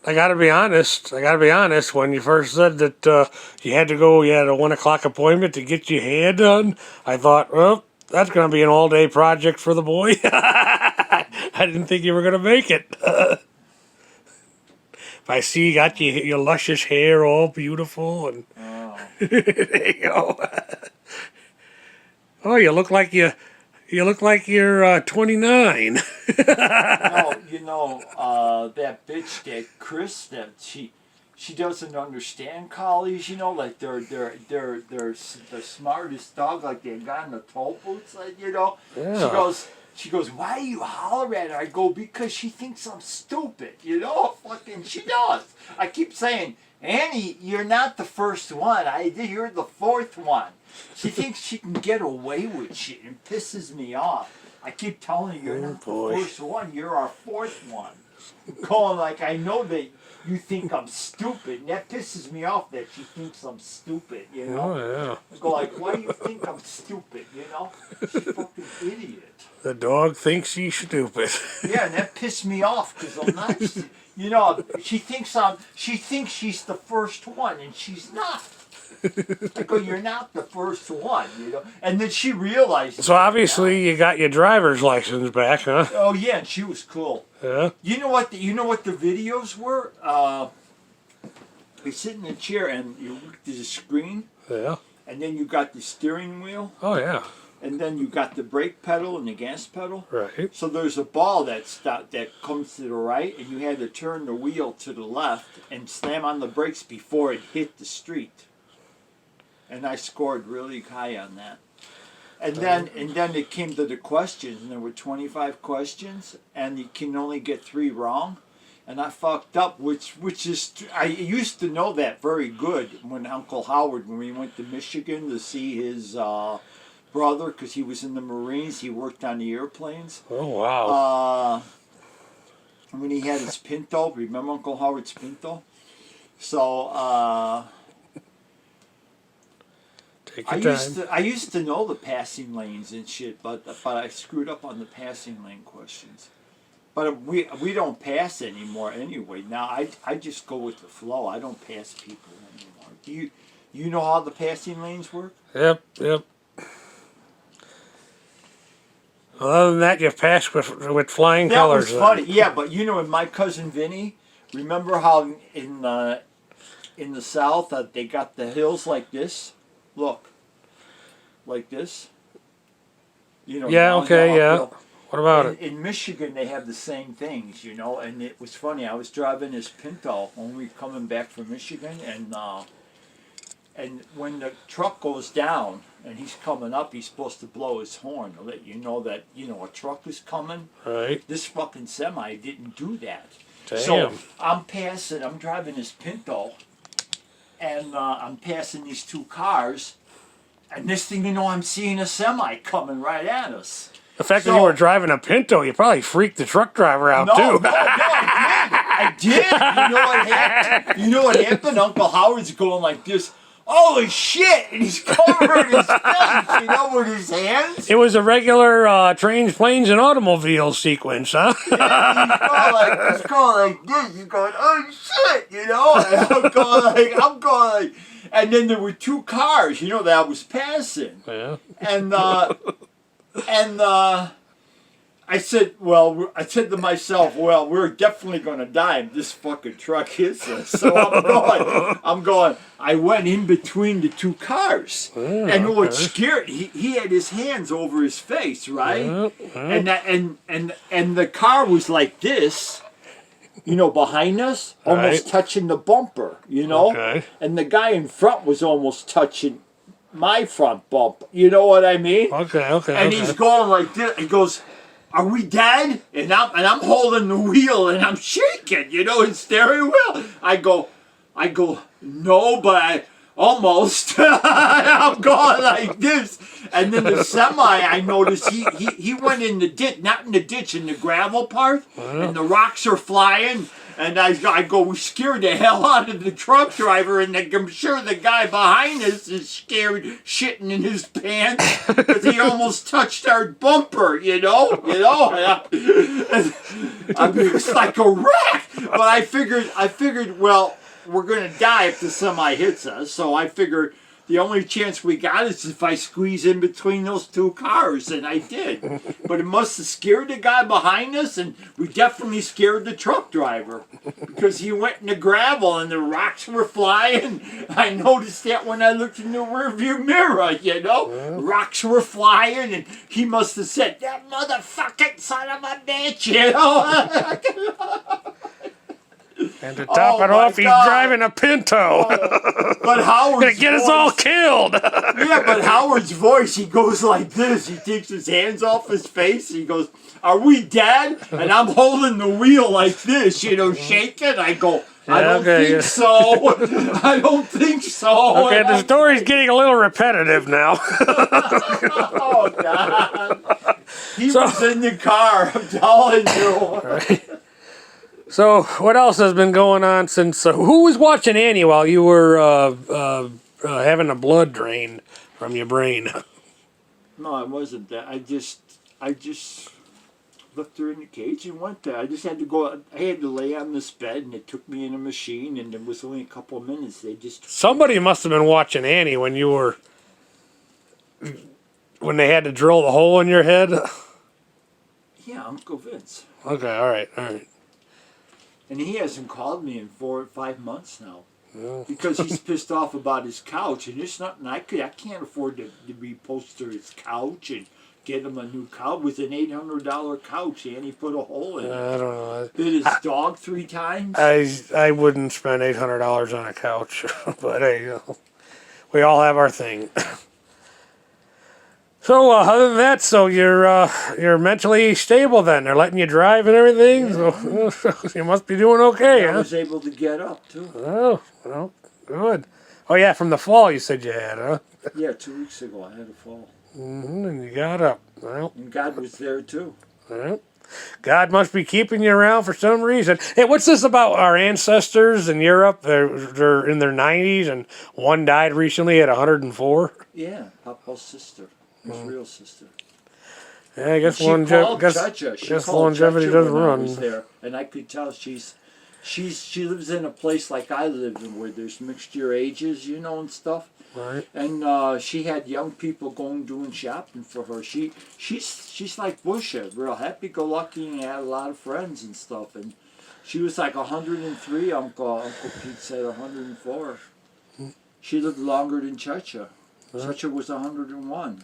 I gotta be honest. When you first said that you had to go, you had a 1 o'clock appointment to get your hair done, I thought, well, that's gonna be an all-day project for the boy. I didn't think you were gonna make it. I see you got your luscious hair all beautiful, and Oh. there you go. Oh, you look like you're 29. No, that bitch, that Chris, that she doesn't understand collies. Like they're the smartest dog. Like they got in the toll booths. Like Yeah. She goes, why do you holler at her? I go, because she thinks I'm stupid. Fucking she does. I keep saying, Annie, you're not the first one. You're the fourth one. She thinks she can get away with shit and pisses me off. I keep telling her, you're not the first one. You're our fourth one. Calling like, I know that you think I'm stupid. And that pisses me off that she thinks I'm stupid, Oh, yeah. I go like, why do you think I'm stupid, She's a fucking idiot. The dog thinks she's stupid. Yeah, and that pissed me off because I'm not. She thinks she's the first one, and she's not. I go, you're not the first one, And then she realized. So obviously you got your driver's license back, huh? Oh yeah, and she was cool. Yeah. You know what the videos were? You sit in a chair and you look at the screen. Yeah. And then you got the steering wheel. Oh yeah. And then you got the brake pedal and the gas pedal. Right. So there's a ball that comes to the right, and you had to turn the wheel to the left and slam on the brakes before it hit the street. And I scored really high on that. And then it came to the questions, and there were 25 questions, and you can only get 3 wrong. And I fucked up, which is I used to know that very good when Uncle Howard, when we went to Michigan to see his brother, because he was in the Marines, he worked on the airplanes. Oh wow. When he had his Pinto, remember Uncle Howard's Pinto? So Take your time. I used to know the passing lanes and shit, but I screwed up on the passing lane questions. But we don't pass anymore anyway. Now I just go with the flow. I don't pass people anymore. Do you know how the passing lanes work? Yep. Other than that, you passed with flying colors. That was funny. Yeah, but in my cousin Vinny, remember how in the South they got the hills like this? Look, like this. Yeah. Okay. Yeah. Hill. What about it? In Michigan, they have the same things, and it was funny. I was driving this Pinto when we were coming back from Michigan, and when the truck goes down and he's coming up, he's supposed to blow his horn to let you know that, a truck is coming. Right. This fucking semi didn't do that. Damn. So I'm driving this Pinto, and I'm passing these 2 cars, and this thing, I'm seeing a semi coming right at us. The fact that you were driving a Pinto, you probably freaked the truck driver out too. No, I did. You know what happened? Uncle Howard's going like this. Holy shit! And he's covering his face, with his hands. It was a regular trains, planes, and automobiles sequence, huh? Yeah, he's going like this. He's going, oh shit, And I'm going like, and then there were 2 cars, that I was passing. Yeah. And I said to myself, well, we're definitely going to die if this fucking truck hits us. So I went in between the 2 cars. Oh, And what scared, he had his hands over his face, right? And the car was like this, behind us, almost touching the bumper, Okay. And the guy in front was almost touching my front bumper. You know what I mean? Okay. And he's going like this. He goes, "Are we dead?" And I'm holding the wheel and I'm shaking, his steering wheel. I go, no, but I almost. I'm going like this. And then the semi, I noticed he went in the ditch, not in the ditch, in the gravel part, and the rocks are flying. And I go, we scared the hell out of the truck driver, and I'm sure the guy behind us is scared, shitting in his pants, because he almost touched our bumper, you know? I mean, it's like a wreck. But I figured, well, we're going to die if the semi hits us, so I figured the only chance we got is if I squeeze in between those two cars, and I did. But it must have scared the guy behind us, and we definitely scared the truck driver because he went in the gravel and the rocks were flying. I noticed that when I looked in the rearview mirror, you know, rocks were flying, and he must have said, "That motherfucking son of a bitch," you know. And to top it off, he's driving a Pinto. But Howard's gonna get us all killed. Yeah, but Howard's voice, he goes like this. He takes his hands off his face. He goes, "Are we dead?" And I'm holding the wheel like this, you know, shaking. I go, "I don't think so. I don't think so." Okay, the story's getting a little repetitive now. Oh, God. He was in the car, I'm telling you. Right. So, what else has been going on since... who was watching Annie while you were having a blood drain from your brain? No, it wasn't that. I just left her in the cage and went there. I just had to go. I had to lay on this bed, and it took me in a machine, and it was only a couple of minutes. They just... Somebody must have been watching Annie when you were... when they had to drill the hole in your head. Yeah, Uncle Vince. Okay, all right. And he hasn't called me in 4 or 5 months now. Because he's pissed off about his couch, and there's nothing I can't afford to reposter his couch and get him a new couch. With an $800 couch, and he put a hole in it. I don't know. Bit his dog 3 times. I wouldn't spend $800 on a couch, but hey, we all have our thing. So other than that, so you're mentally stable then. They're letting you drive and everything. Yeah. So you must be doing okay. I was able to get up too. Oh, well, good. Oh yeah, from the fall you said you had, huh? Yeah, 2 weeks ago I had a fall. And you got up. Well, and God was there too. Well, God must be keeping you around for some reason. Hey, what's this about our ancestors in Europe? They're in their 90s, and one died recently at 104. Yeah, Papa's sister. His real sister. Yeah, I guess longevity doesn't run. Was there, and I could tell she lives in a place like I live in, where there's mixture ages, you know, and stuff. Right. And she had young people doing shopping for her. She's like Busha, real happy-go-lucky, and had a lot of friends and stuff. And she was like 103. Uncle Pete said 104. She lived longer than Chacha. Chacha was 101.